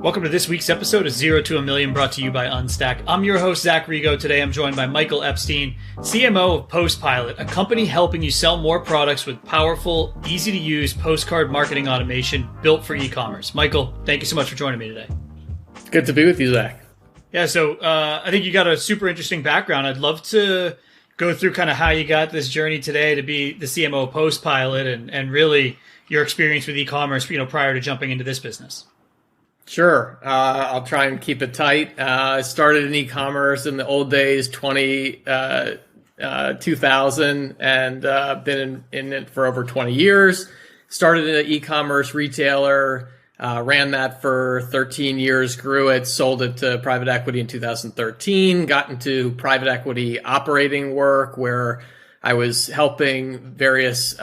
Welcome to this week's episode of Zero to a Million, brought to you by Unstack. I'm your host, Zach Rigo. Today I'm joined by Michael Epstein, CMO of PostPilot, a company helping you sell more products with powerful, easy-to-use postcard marketing automation built for e-commerce. Michael, thank you so much for joining me today. Good to be with you, Zach. Yeah, so I think you got a super interesting background. I'd love to go through kind of how you got this journey today to be the CMO of PostPilot and really your experience with e-commerce, prior to jumping into this business. Sure. I'll try and keep it tight. I started in e-commerce in the old days, 2000, and been in it for over 20 years. Started in an e-commerce retailer, ran that for 13 years, grew it, sold it to private equity in 2013, got into private equity operating work where I was helping various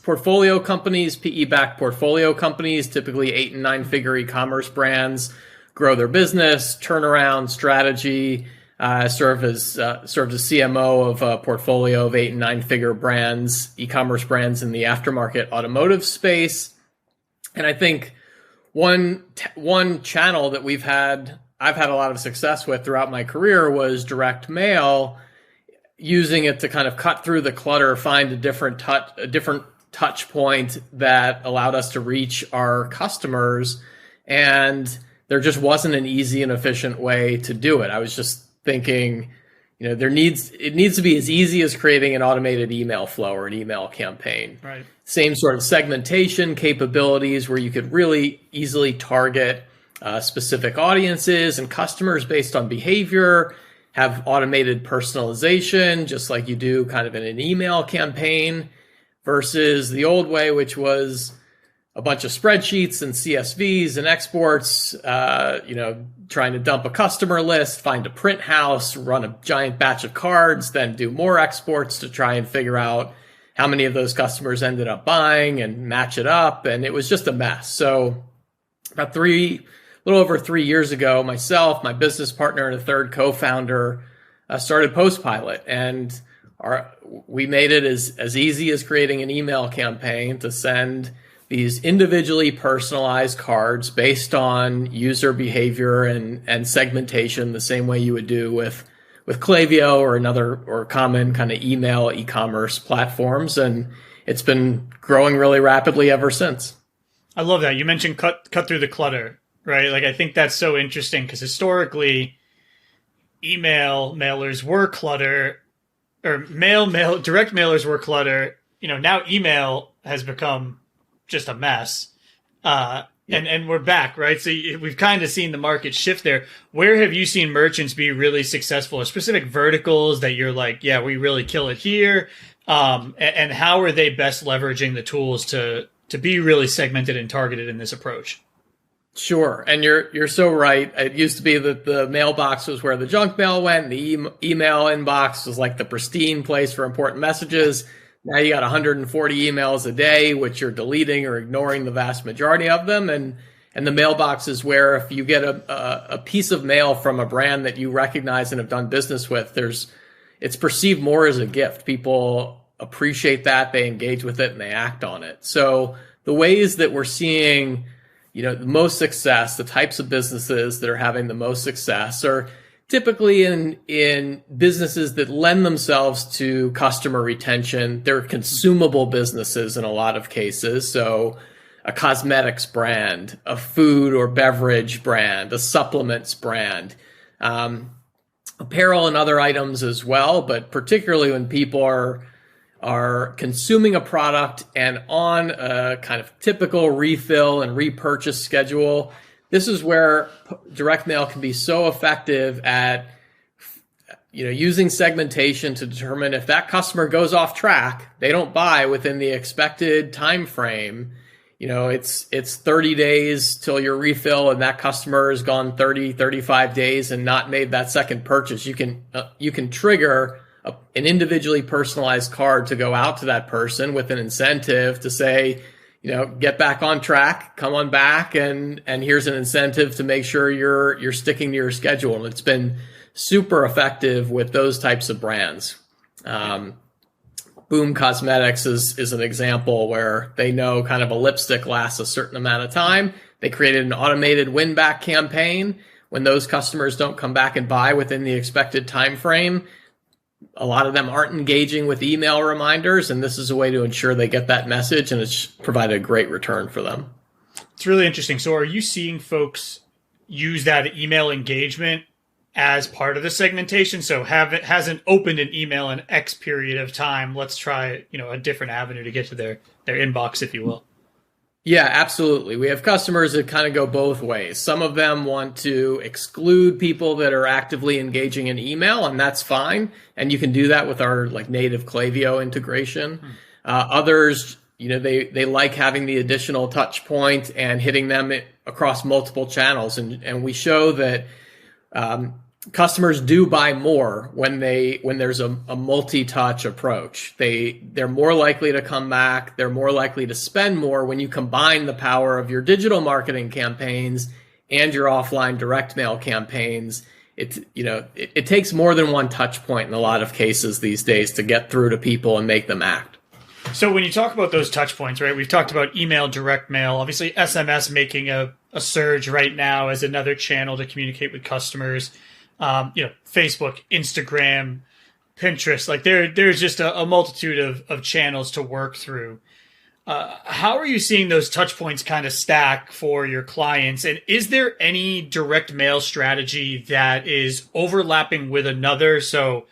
portfolio companies, PE-backed portfolio companies, typically 8 and 9 figure e-commerce brands, grow their business, turnaround strategy, served as CMO of a portfolio of 8 and 9 figure brands, e-commerce brands in the aftermarket automotive space. And I think one channel that I've had a lot of success with throughout my career was direct mail, using it to kind of cut through the clutter, find a different touch point that allowed us to reach our customers. And there just wasn't an easy and efficient way to do it. I was just thinking, it needs to be as easy as creating an automated email flow or an email campaign. Right. Same sort of segmentation capabilities where you could really easily target specific audiences and customers based on behavior, have automated personalization, just like you do kind of in an email campaign, versus the old way, which was a bunch of spreadsheets and CSVs and exports, trying to dump a customer list, find a print house, run a giant batch of cards, then do more exports to try and figure out how many of those customers ended up buying and match it up. And it was just a mess. So about a little over 3 years ago, myself, my business partner, and a third co-founder started PostPilot. And we made it as easy as creating an email campaign to send these individually personalized cards based on user behavior and segmentation, the same way you would do with Klaviyo or common kind of email e-commerce platforms. And it's been growing really rapidly ever since. I love that. You mentioned cut through the clutter, right? Like, I think that's so interesting because historically email mailers were clutter, or direct mailers were clutter. Now email has become just a mess. And we're back, right? So we've kind of seen the market shift there. Where have you seen merchants be really successful, or specific verticals that you're like, yeah, we really kill it here? And how are they best leveraging the tools to be really segmented and targeted in this approach? Sure. And you're so right. It used to be that the mailbox was where the junk mail went. The email inbox was like the pristine place for important messages. Now you got 140 emails a day, which you're deleting or ignoring the vast majority of them. And the mailbox is where if you get a piece of mail from a brand that you recognize and have done business with, it's perceived more as a gift. People appreciate that, they engage with it, and they act on it. So the ways that we're seeing the most success, the types of businesses that are having the most success are typically in businesses that lend themselves to customer retention. They're consumable businesses in a lot of cases. So a cosmetics brand, a food or beverage brand, a supplements brand, apparel and other items as well. But particularly when people are consuming a product and on a kind of typical refill and repurchase schedule, this is where direct mail can be so effective at using segmentation to determine if that customer goes off track, they don't buy within the expected time frame. It's 30 days till your refill and that customer has gone 35 days and not made that second purchase. You can trigger an individually personalized card to go out to that person with an incentive to say, get back on track, come on back, and here's an incentive to make sure you're sticking to your schedule. And it's been super effective with those types of brands. Boom Cosmetics is an example where they know kind of a lipstick lasts a certain amount of time. They created an automated win-back campaign. When those customers don't come back and buy within the expected time frame, a lot of them aren't engaging with email reminders, and this is a way to ensure they get that message, and it's provided a great return for them. It's really interesting. So are you seeing folks use that email engagement as part of the segmentation? So hasn't opened an email in X period of time. Let's try, a different avenue to get to their inbox, if you will. Yeah, absolutely. We have customers that kind of go both ways. Some of them want to exclude people that are actively engaging in email, and that's fine. And you can do that with our native Klaviyo integration. Others, they like having the additional touch point and hitting them across multiple channels. And we show that customers do buy more when there's a multi-touch approach. They're more likely to come back. They're more likely to spend more when you combine the power of your digital marketing campaigns and your offline direct mail campaigns. It takes more than one touch point in a lot of cases these days to get through to people and make them act. So when you talk about those touch points, right, we've talked about email, direct mail, obviously SMS making a surge right now as another channel to communicate with customers. Facebook, Instagram, Pinterest, there's just a multitude of channels to work through. How are you seeing those touch points kind of stack for your clients? And is there any direct mail strategy that is overlapping with another? So,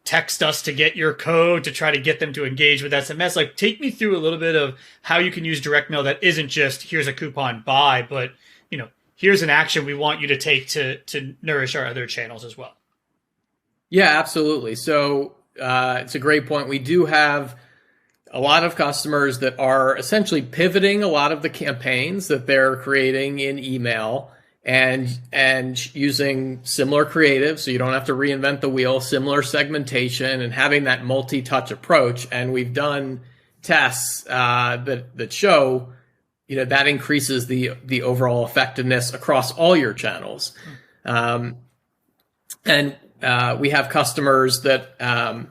text us to get your code to try to get them to engage with SMS. Take me through a little bit of how you can use direct mail that isn't just here's a coupon buy, but, here's an action we want you to take to nourish our other channels as well. Yeah, absolutely. So it's a great point. We do have a lot of customers that are essentially pivoting a lot of the campaigns that they're creating in email and using similar creative, so you don't have to reinvent the wheel, similar segmentation, and having that multi-touch approach. And we've done tests that show that increases the overall effectiveness across all your channels. And we have customers that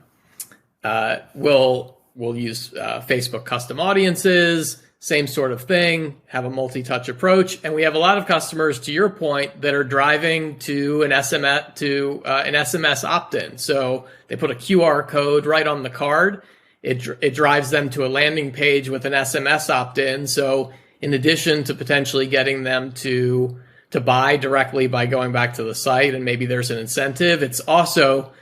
will use Facebook custom audiences, same sort of thing, have a multi-touch approach. And we have a lot of customers, to your point, that are driving to an SMS opt-in. So they put a QR code right on the card. It drives them to a landing page with an SMS opt-in. So in addition to potentially getting them to buy directly by going back to the site, and maybe there's an incentive, it's also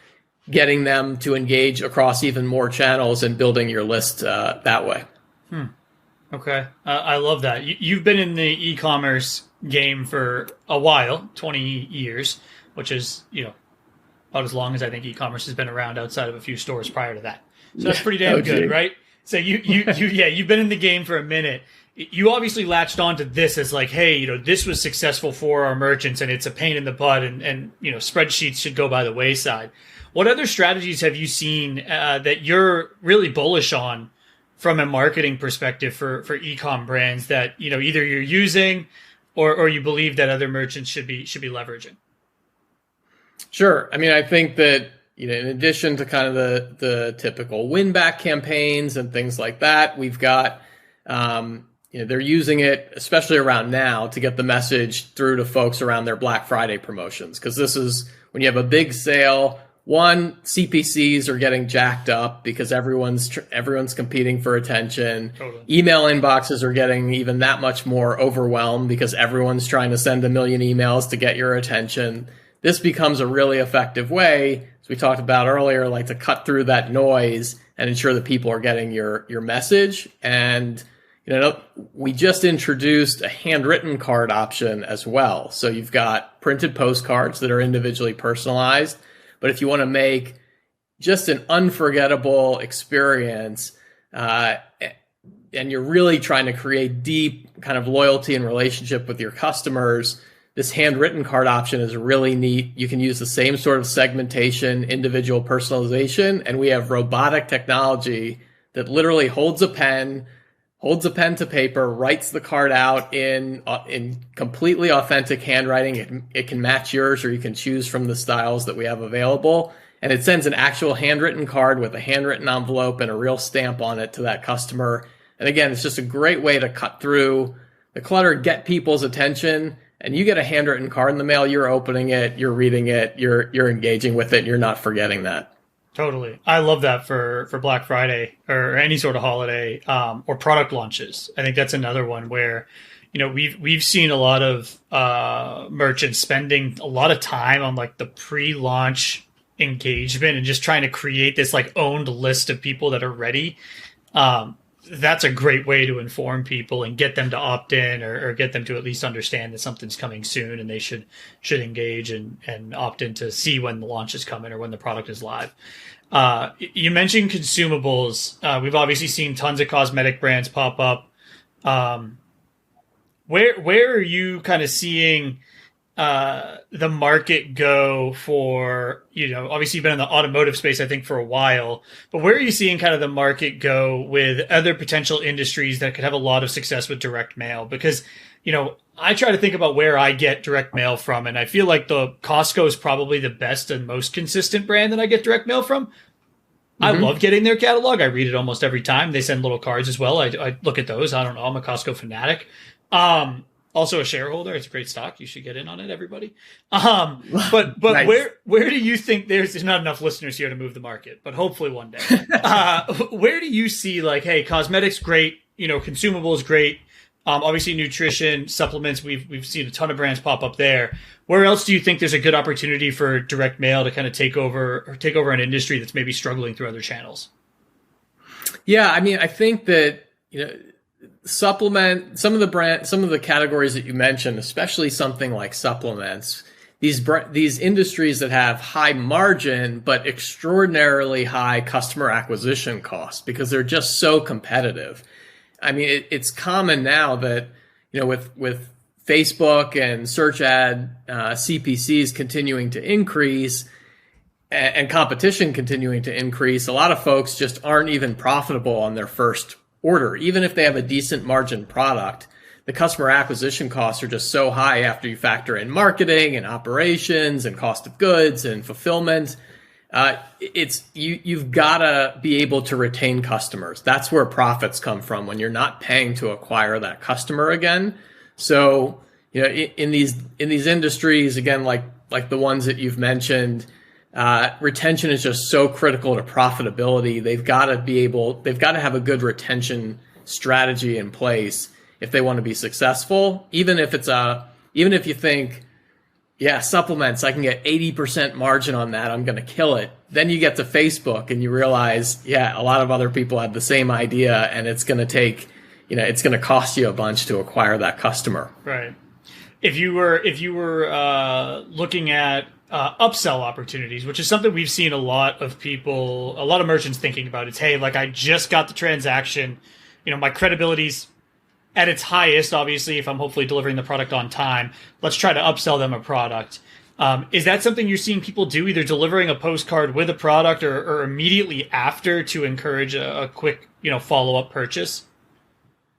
getting them to engage across even more channels and building your list that way. Okay. I love that. You've been in the e-commerce game for a while, 20 years, which is, about as long as I think e-commerce has been around outside of a few stores prior to that. So that's pretty damn good, right? So you've been in the game for a minute. You obviously latched onto this as hey, this was successful for our merchants and it's a pain in the butt and spreadsheets should go by the wayside. What other strategies have you seen that you're really bullish on from a marketing perspective for e-com brands that, either you're using or you believe that other merchants should be leveraging? Sure. I mean, I think that, in addition to kind of the typical win-back campaigns and things like that, we've got, they're using it, especially around now, to get the message through to folks around their Black Friday promotions. Because this is when you have a big sale. One, CPCs are getting jacked up because everyone's competing for attention. Totally. Email inboxes are getting even that much more overwhelmed because everyone's trying to send a million emails to get your attention. This becomes a really effective way, as we talked about earlier, to cut through that noise and ensure that people are getting your message. And we just introduced a handwritten card option as well. So you've got printed postcards that are individually personalized. But if you want to make just an unforgettable experience, and you're really trying to create deep kind of loyalty and relationship with your customers, this handwritten card option is really neat. You can use the same sort of segmentation, individual personalization, and we have robotic technology that literally holds a pen to paper, writes the card out in completely authentic handwriting. It can match yours, or you can choose from the styles that we have available. And it sends an actual handwritten card with a handwritten envelope and a real stamp on it to that customer. And again, it's just a great way to cut through the clutter get people's attention, and you get a handwritten card in the mail, you're opening it, you're reading it, you're engaging with it, and you're not forgetting that. Totally. I love that for Black Friday or any sort of holiday, or product launches. I think that's another one where, we've seen a lot of merchants spending a lot of time on like the pre-launch engagement and just trying to create this like owned list of people that are ready. That's a great way to inform people and get them to opt in, or get them to at least understand that something's coming soon and they should engage and opt in to see when the launch is coming or when the product is live. You mentioned consumables. We've obviously seen tons of cosmetic brands pop up. Where are you kind of seeing the market go for, obviously you've been in the automotive space, I think, for a while, but where are you seeing kind of the market go with other potential industries that could have a lot of success with direct mail? Because, I try to think about where I get direct mail from, and I feel like the Costco is probably the best and most consistent brand that I get direct mail from. Mm-hmm. I love getting their catalog. I read it almost every time. They send little cards as well. I look at those. I don't know. I'm a Costco fanatic. Also a shareholder. It's a great stock. You should get in on it, everybody. But nice. where do you think there's not enough listeners here to move the market, but hopefully one day. Where do you see like, hey, cosmetics great, consumables great. Obviously nutrition, supplements, we've seen a ton of brands pop up there. Where else do you think there's a good opportunity for direct mail to kind of take over an industry that's maybe struggling through other channels? Yeah, I mean, I think that, supplement, some of the categories that you mentioned, especially something like supplements, these industries that have high margin but extraordinarily high customer acquisition costs because they're just so competitive. I mean, it's common now that, with Facebook and search ad CPCs continuing to increase and competition continuing to increase, a lot of folks just aren't even profitable on their first order. Even if they have a decent margin product, the customer acquisition costs are just so high after you factor in marketing and operations and cost of goods and fulfillment. You've got to be able to retain customers. That's where profits come from, when you're not paying to acquire that customer again. So, in these industries, again, like the ones that you've mentioned, retention is just so critical to profitability. They've got to have a good retention strategy in place if they want to be successful. Even if you think, yeah, supplements, I can get 80% margin on that, I'm going to kill it. Then you get to Facebook and you realize, yeah, a lot of other people have the same idea, and it's going to cost you a bunch to acquire that customer. Right. If you were looking at upsell opportunities, which is something we've seen a lot of merchants thinking about. It's, hey, like I just got the transaction, my credibility's at its highest, obviously, if I'm hopefully delivering the product on time. Let's try to upsell them a product. Is that something you're seeing people do, either delivering a postcard with a product or immediately after to encourage a quick, follow-up purchase?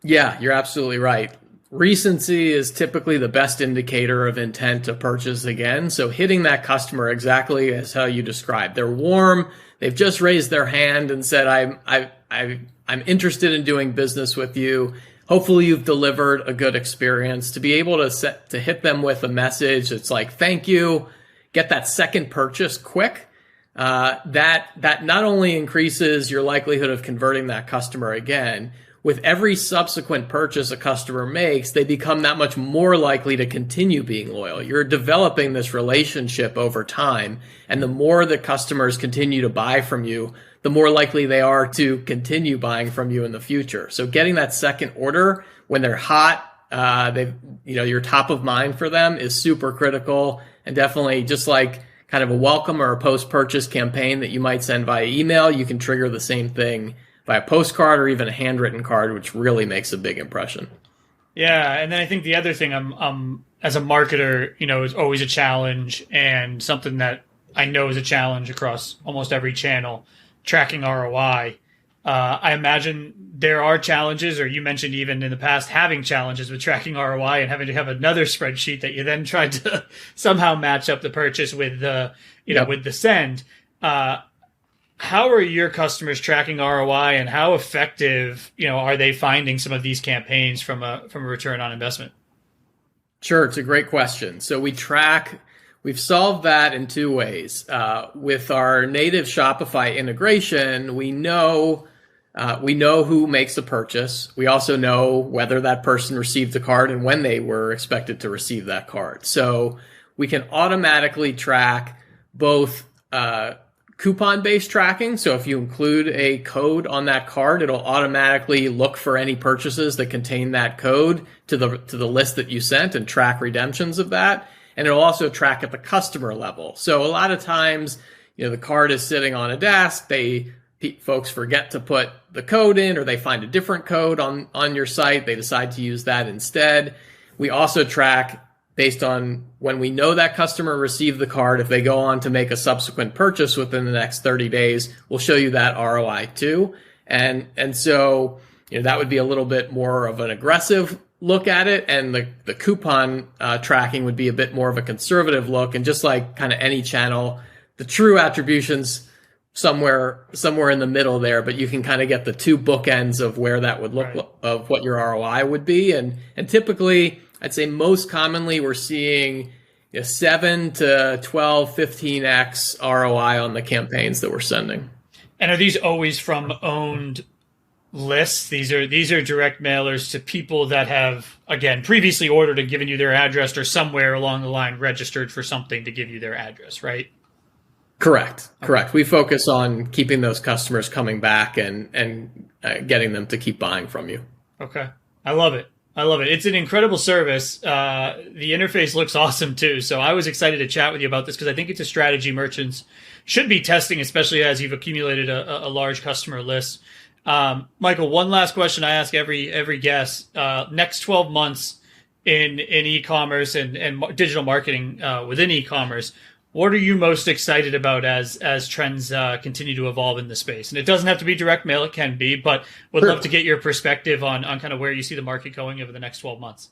Yeah, you're absolutely right. Recency is typically the best indicator of intent to purchase again. So hitting that customer exactly as how you described. They're warm. They've just raised their hand and said, I'm interested in doing business with you. Hopefully you've delivered a good experience. To be able to hit them with a message that's like, thank you, get that second purchase quick. That not only increases your likelihood of converting that customer again, with every subsequent purchase a customer makes, they become that much more likely to continue being loyal. You're developing this relationship over time, and the more the customers continue to buy from you, the more likely they are to continue buying from you in the future. So getting that second order when they're hot, you're top of mind for them is super critical, and definitely just like kind of a welcome or a post-purchase campaign that you might send via email, you can trigger the same thing by a postcard or even a handwritten card, which really makes a big impression. Yeah, and then I think the other thing I'm as a marketer, is always a challenge, and something that I know is a challenge across almost every channel, tracking ROI. I imagine there are challenges, or you mentioned even in the past having challenges with tracking ROI and having to have another spreadsheet that you then tried to somehow match up the purchase with the, with the send. how are your customers tracking ROI, and how effective, are they finding some of these campaigns from a return on investment? Sure, it's a great question. So we've solved that in two ways. With our native Shopify integration, we know who makes a purchase. We also know whether that person received the card and when they were expected to receive that card. So we can automatically track both coupon-based tracking. So if you include a code on that card, it'll automatically look for any purchases that contain that code to the list that you sent and track redemptions of that. And it'll also track at the customer level. So a lot of times, the card is sitting on a desk. Folks forget to put the code in, or they find a different code on your site. They decide to use that instead. We also track based on when we know that customer received the card. If they go on to make a subsequent purchase within the next 30 days, we'll show you that ROI too. And so, that would be a little bit more of an aggressive look at it. And the coupon tracking would be a bit more of a conservative look. And just like kind of any channel, the true attribution's somewhere in the middle there, but you can kind of get the two bookends of where that would look, right, of what your ROI would be. And typically, I'd say most commonly we're seeing 7 to 12, 15x ROI on the campaigns that we're sending. And are these always from owned lists? These are direct mailers to people that have, again, previously ordered and given you their address, or somewhere along the line registered for something to give you their address, right? Correct. We focus on keeping those customers coming back and getting them to keep buying from you. Okay. I love it. It's an incredible service. The interface looks awesome too. So I was excited to chat with you about this because I think it's a strategy merchants should be testing, especially as you've accumulated a large customer list. Michael, one last question I ask every guest. Next 12 months in e-commerce and digital marketing within e-commerce, what are you most excited about as trends continue to evolve in the space? And it doesn't have to be direct mail, it can be, but would love to get your perspective on kind of where you see the market going over the next 12 months.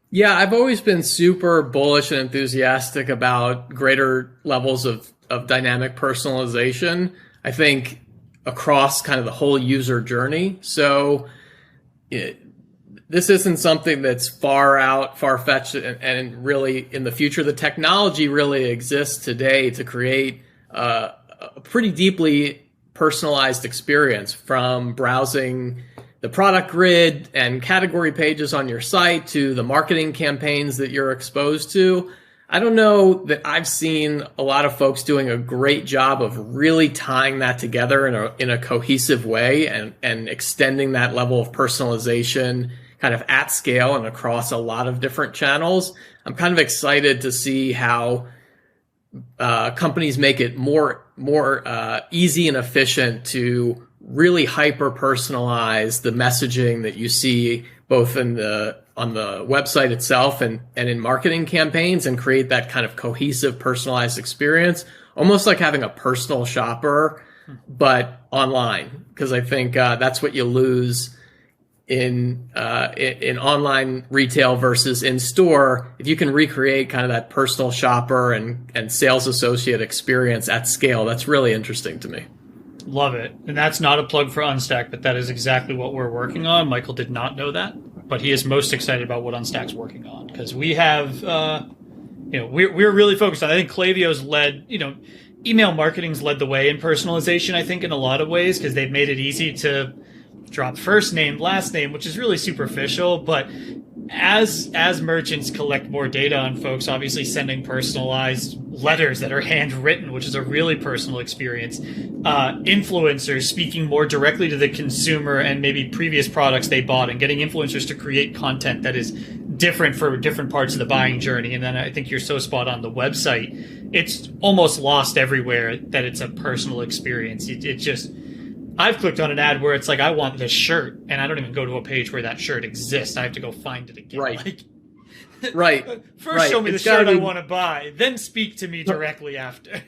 Yeah, I've always been super bullish and enthusiastic about greater levels of dynamic personalization, I think, across kind of the whole user journey. So this isn't something that's far-fetched, and really in the future. The technology really exists today to create a pretty deeply personalized experience, from browsing the product grid and category pages on your site to the marketing campaigns that you're exposed to. I don't know that I've seen a lot of folks doing a great job of really tying that together in a cohesive way and extending that level of personalization kind of at scale and across a lot of different channels. I'm kind of excited to see how companies make it more easy and efficient to really hyper personalize the messaging that you see both on the website itself and in marketing campaigns, and create that kind of cohesive personalized experience, almost like having a personal shopper, but online. Because I think that's what you lose in online retail versus in store. If you can recreate kind of that personal shopper and sales associate experience at scale, that's really interesting to me. Love it. And that's not a plug for Unstack, but that is exactly what we're working on. Michael did not know that, but he is most excited about what Unstack's working on, because we have, we're really focused on, I think Klaviyo's led, email marketing's led the way in personalization, I think, in a lot of ways, because they've made it easy to drop first name, last name, which is really superficial. But as merchants collect more data on folks, obviously sending personalized letters that are handwritten, which is a really personal experience, influencers speaking more directly to the consumer and maybe previous products they bought, and getting influencers to create content that is different for different parts of the buying journey. And then I think you're so spot on, the website, it's almost lost everywhere that it's a personal experience. It just, I've clicked on an ad where it's like, I want this shirt, and I don't even go to a page where that shirt exists. I have to go find it again. Right. Like, right. First, show me the shirt I want to buy, then speak to me directly after.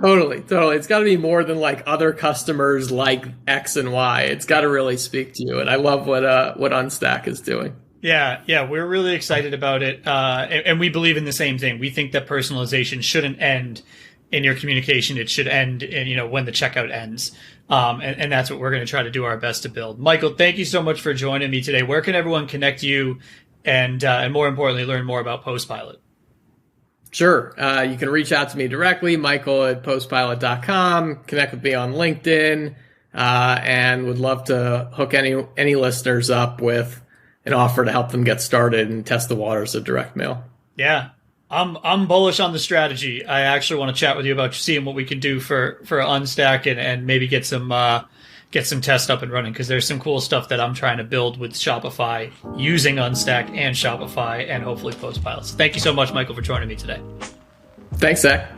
Totally. It's got to be more than like other customers like X and Y. It's got to really speak to you. And I love what Unstack is doing. Yeah, we're really excited about it. And we believe in the same thing. We think that personalization shouldn't end in your communication, it should end in, when the checkout ends. And that's what we're going to try to do our best to build. Michael, thank you so much for joining me today. Where can everyone connect you and more importantly, learn more about PostPilot? Sure. You can reach out to me directly, michael@postpilot.com, connect with me on LinkedIn, and would love to hook any listeners up with an offer to help them get started and test the waters of direct mail. Yeah. I'm bullish on the strategy. I actually want to chat with you about seeing what we can do for Unstack and maybe get some tests up and running, because there's some cool stuff that I'm trying to build with Shopify using Unstack and Shopify and hopefully PostPilot. So thank you so much, Michael, for joining me today. Thanks, Zach.